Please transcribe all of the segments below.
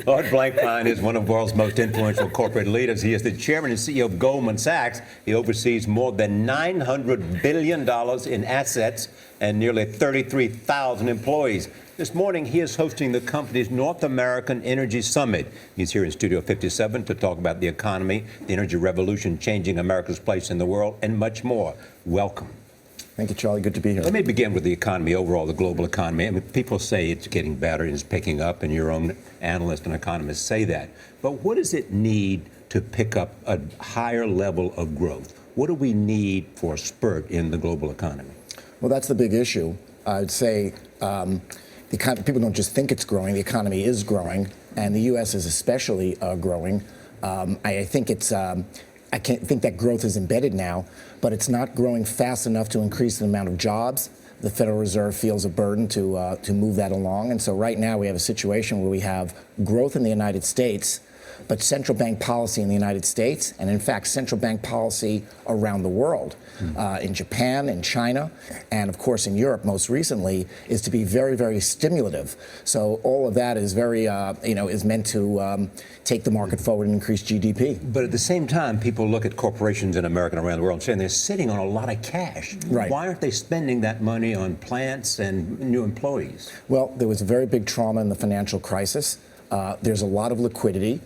Lloyd Blankfein is one of the world's most influential corporate leaders. He is the chairman and CEO of Goldman Sachs. He oversees more than $900 billion in assets and nearly 33,000 employees. This morning, he is hosting the company's North American Energy Summit. He's here in Studio 57 to talk about the economy, the energy revolution changing America's place in the world, and much more. Welcome. Thank you, Charlie. Good to be here. Let me begin with the economy, overall, the global economy. I mean, people say it's getting better and it's picking up, and your own analysts and economists say that. But what does it need to pick up a higher level of growth? What do we need for a spurt in the global economy? Well, that's the big issue. I'd say people don't just think it's growing. The economy is growing, and the U.S. is especially growing. I think it's I can't think that growth is embedded now, but it's not growing fast enough to increase the amount of jobs. The Federal Reserve feels a burden to move that along. And so right now we have a situation where we have growth in the United States, but central bank policy in the United States, and in fact, central bank policy around the world, in Japan and China, and of course in Europe most recently, is to be very, very stimulative. So all of that is very, is meant to take the market forward and increase GDP. But at the same time, people look at corporations in America and around the world saying they're sitting on a lot of cash. Right. Why aren't they spending that money on plants and new employees? Well, there was a very big trauma in the financial crisis. There's a lot of liquidity.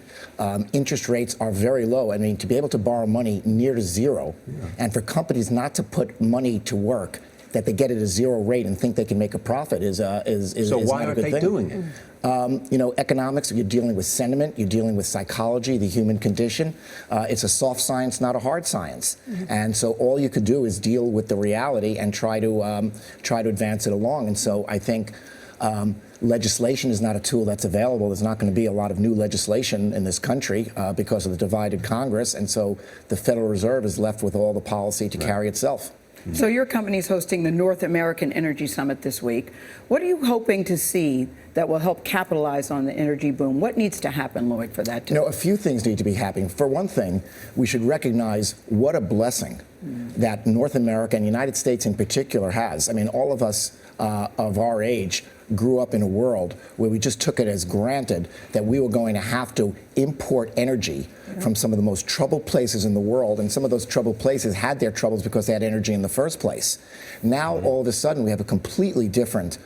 Interest rates are very low. I mean, to be able to borrow money near to zero, and for companies not to put money to work, that they get at a zero rate and think they can make a profit is so not a good thing. So why aren't they doing it? Economics, you're dealing with sentiment, you're dealing with psychology, the human condition. It's a soft science, not a hard science. And so all you could do is deal with the reality and try to advance it along. And so I think legislation is not a tool that's available. There's not going to be a lot of new legislation in this country because of the divided Congress. And so the Federal Reserve is left with all the policy to carry itself. So your company's hosting the North American Energy Summit this week. What are you hoping to see that will help capitalize on the energy boom? What needs to happen, Lloyd, for that to a few things need to be happening. For one thing, we should recognize what a blessing that North America and the United States in particular has. I mean, all of us of our age grew up in a world where we just took it as granted that we were going to have to import energy from some of the most troubled places in the world, and some of those troubled places had their troubles because they had energy in the first place. Now, all of a sudden, we have a completely different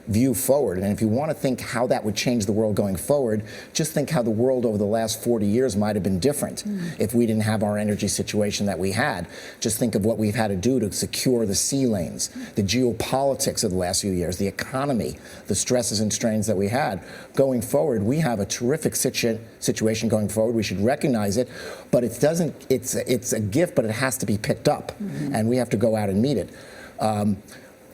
view forward. And if you want to think how that would change the world going forward, just think how the world over the last 40 years might have been different if we didn't have our energy situation that we had. Just think of what we've had to do to secure the sea lanes, the geopolitics of the last few years, the economy, the stresses and strains that we had. Going forward, we have a terrific situation going forward. We should recognize it, but it's a gift, but it has to be picked up, and we have to go out and meet it.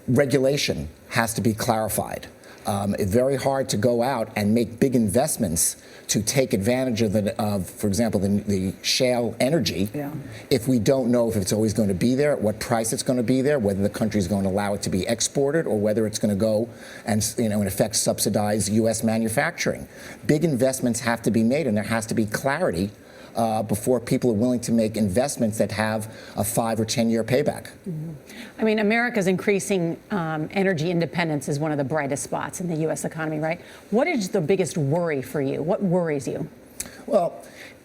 Regulation has to be clarified. It's very hard to go out and make big investments to take advantage of for example, the shale energy if we don't know if it's always going to be there, at what price it's going to be there, whether the country is going to allow it to be exported, or whether it's going to go and, in effect, subsidize U.S. manufacturing. Big investments have to be made, and there has to be clarity before people are willing to make investments that have a 5 or 10-year payback. I mean, America's increasing energy independence is one of the brightest spots in the U.S. economy, right? What is the biggest worry for you? What worries you? Well,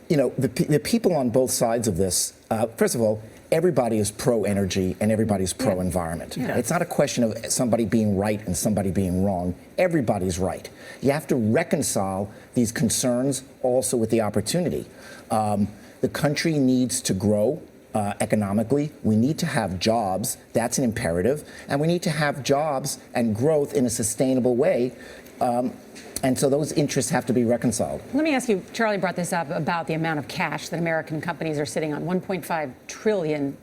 the people on both sides of this, first of all, everybody is pro-energy and everybody's pro-environment. It's not a question of somebody being right and somebody being wrong. Everybody's right. You have to reconcile these concerns also with the opportunity. The country needs to grow economically. We need to have jobs. That's an imperative. And we need to have jobs and growth in a sustainable way. And so those interests have to be reconciled. Let me ask you, Charlie brought this up about the amount of cash that American companies are sitting on, $1.5 trillion.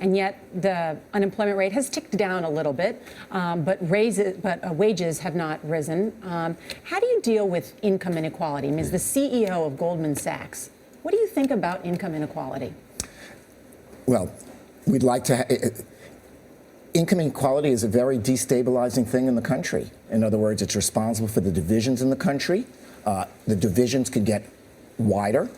And yet the unemployment rate has ticked down a little bit, but wages have not risen. How do you deal with income inequality? I mean, as the CEO of Goldman Sachs, what do you think about income inequality? Well, we'd like to... Income inequality is a very destabilizing thing in the country. In other words, it's responsible for the divisions in the country. The divisions could get wider.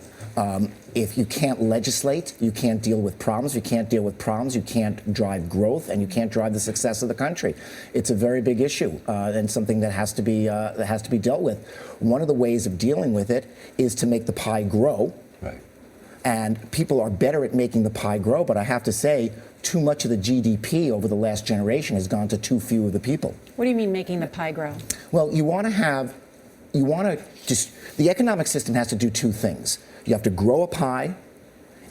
If you can't legislate, you can't deal with problems. You can't deal with problems, you can't drive growth, and you can't drive the success of the country. It's a very big issue and something that has to be dealt with. One of the ways of dealing with it is to make the pie grow. Right. And people are better at making the pie grow, but I have to say, too much of the GDP over the last generation has gone to too few of the people. What do you mean making the pie grow? Well, the economic system has to do two things. You have to grow a pie,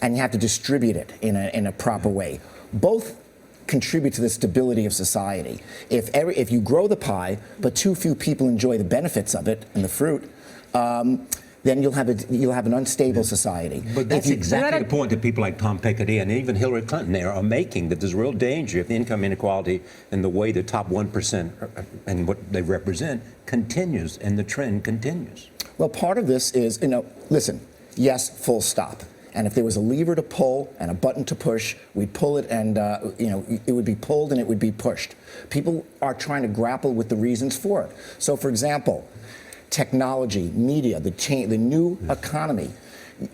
and you have to distribute it in a proper way. Both contribute to the stability of society. If you grow the pie, but too few people enjoy the benefits of it and the fruit, then you'll have an unstable society. But that's exactly the point that people like Tom Piketty and even Hillary Clinton there are making, that there's real danger if the income inequality and the way the top 1% and what they represent continues and the trend continues. Well, part of this is, listen, yes, full stop. And if there was a lever to pull and a button to push, we'd pull it, and it would be pulled and it would be pushed. People are trying to grapple with the reasons for it. So, for example, technology, media, the new economy.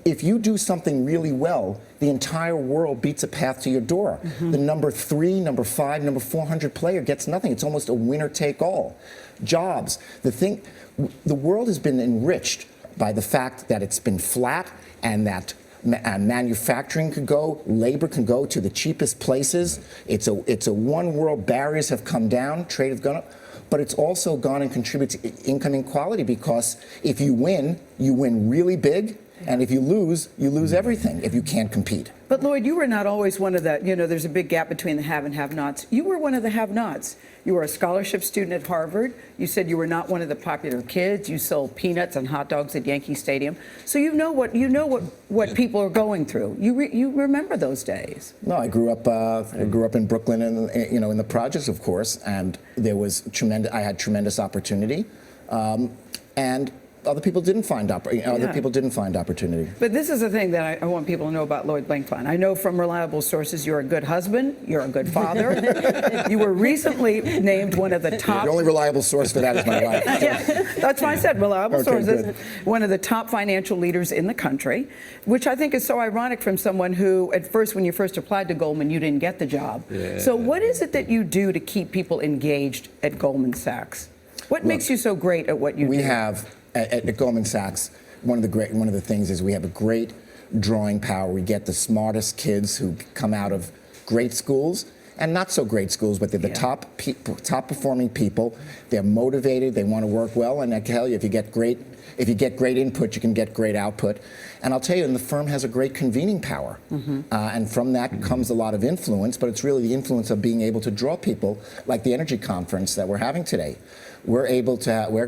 If you do something really well, the entire world beats a path to your door. The number 3, number 5, number 400 player gets nothing. It's almost a winner take all. Jobs. The world has been enriched by the fact that it's been flat and that manufacturing could go, labor can go to the cheapest places. It's a one world. Barriers have come down, trade has gone up. But it's also gone and contributed to income inequality, because if you win really big, and if you lose everything if you can't compete. But Lloyd, you were not always one of the, there's a big gap between the have and have-nots. You were one of the have-nots. You were a scholarship student at Harvard. You said you were not one of the popular kids. You sold peanuts and hot dogs at Yankee Stadium. So you know what people are going through. You remember those days. No, I grew up in Brooklyn, and in the projects, of course, and there was I had tremendous opportunity, and other people didn't find opportunity. But this is the thing that I want people to know about Lloyd Blankfein. I know from reliable sources you're a good husband, you're a good father. You were recently named one of the top. The only reliable source for that is my wife. Yeah, that's why I said reliable Okay, sources. good. One of the top financial leaders in the country, which I think is so ironic from someone who, at first, when you first applied to Goldman, you didn't get the job. Yeah. So what is it that you do to keep people engaged at Goldman Sachs? What makes you so great at what you do? We have. At Goldman Sachs, one of the things is we have a great drawing power. We get the smartest kids who come out of great schools and not so great schools, but they're the top performing people. They're motivated. They want to work well. And I tell you, if you get great input, you can get great output. And I'll tell you, and the firm has a great convening power. And from that comes a lot of influence, but it's really the influence of being able to draw people, like the energy conference that we're having today. We're going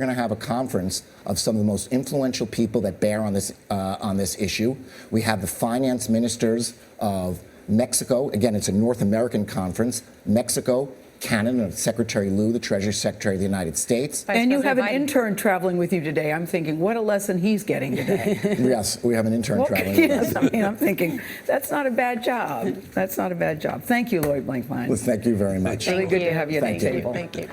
to have a conference of some of the most influential people that bear on this issue. We have the finance ministers of Mexico. Again, it's a North American conference. Mexico, Canada, Secretary Lew, the Treasury Secretary of the United States. And you have an intern traveling with you today. I'm thinking, what a lesson he's getting today. Yes, we have an intern traveling with us. Yes, I'm thinking, that's not a bad job. That's not a bad job. Thank you, Lloyd Blankfein. Well, thank you very much. Really good to have you at the table. Thank you.